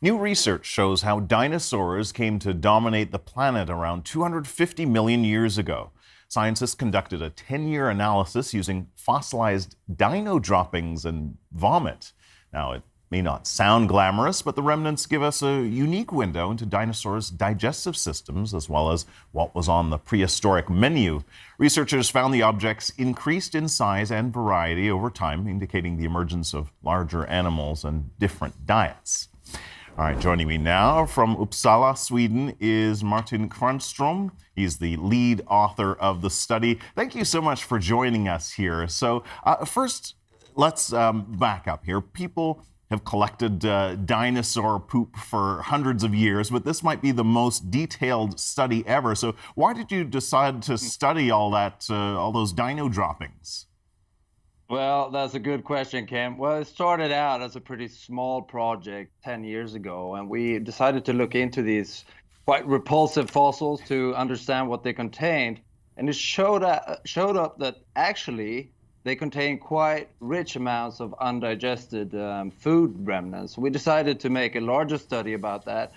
New research shows how dinosaurs came to dominate the planet around 250 million years ago. Scientists conducted a 10-year analysis using fossilized dino droppings and vomit. Now, it may not sound glamorous, but the remnants give us a unique window into dinosaurs' digestive systems, as well as what was on the prehistoric menu. Researchers found the objects increased in size and variety over time, indicating the emergence of larger animals and different diets. All right, joining me now from Uppsala, Sweden, is Martin Kvarnström. He's the lead author of the study. Thank you so much for joining us here. So first, let's back up here. People have collected dinosaur poop for hundreds of years, but this might be the most detailed study ever. So why did you decide to study all those dino droppings? Well, that's a good question, Kim. Well, it started out as a pretty small project 10 years ago, and we decided to look into these quite repulsive fossils to understand what they contained. And it showed up that actually they contain quite rich amounts of undigested food remnants. We decided to make a larger study about that,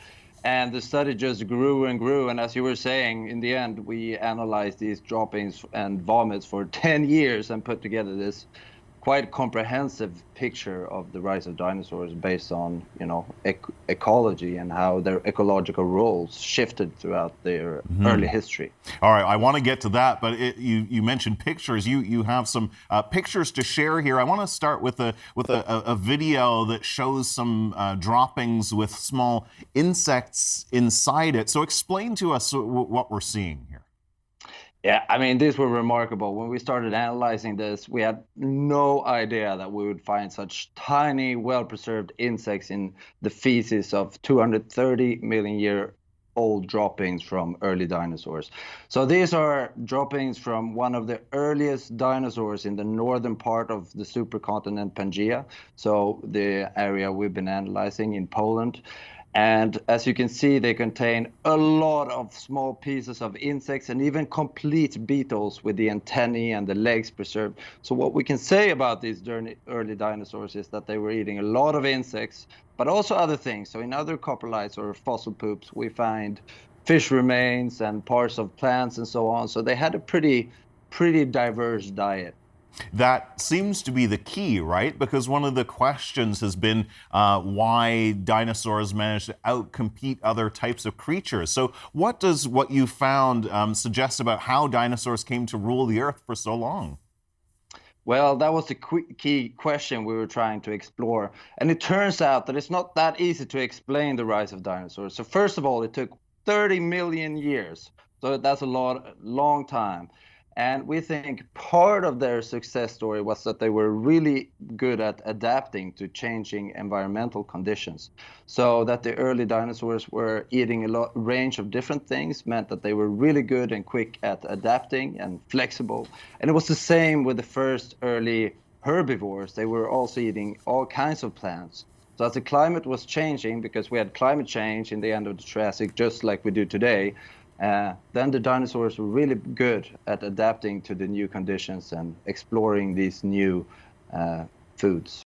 and the study just grew and grew. And as you were saying, in the end, we analyzed these droppings and vomits for 10 years and put together this quite comprehensive picture of the rise of dinosaurs based on, ecology and how their ecological roles shifted throughout their early history. All right, I want to get to that, but you mentioned pictures. You have some pictures to share here. I want to start with a video that shows some droppings with small insects inside it. So explain to us what we're seeing here. Yeah, I mean, these were remarkable. When we started analyzing this, we had no idea that we would find such tiny, well-preserved insects in the feces of 230 million year old droppings from early dinosaurs. So these are droppings from one of the earliest dinosaurs in the northern part of the supercontinent Pangaea, so the area we've been analyzing in Poland. And as you can see, they contain a lot of small pieces of insects and even complete beetles with the antennae and the legs preserved. So what we can say about these early dinosaurs is that they were eating a lot of insects, but also other things. So in other coprolites or fossil poops, we find fish remains and parts of plants and so on. So they had a pretty diverse diet. That seems to be the key, right? Because one of the questions has been why dinosaurs managed to outcompete other types of creatures. So what does what you found suggest about how dinosaurs came to rule the earth for so long? Well, that was the key question we were trying to explore. And it turns out that it's not that easy to explain the rise of dinosaurs. So first of all, it took 30 million years. So that's a long time. And we think part of their success story was that they were really good at adapting to changing environmental conditions. So that the early dinosaurs were eating a range of different things meant that they were really good and quick at adapting and flexible. And it was the same with the first early herbivores. They were also eating all kinds of plants. So as the climate was changing, because we had climate change in the end of the Triassic, just like we do today, then the dinosaurs were really good at adapting to the new conditions and exploring these new foods.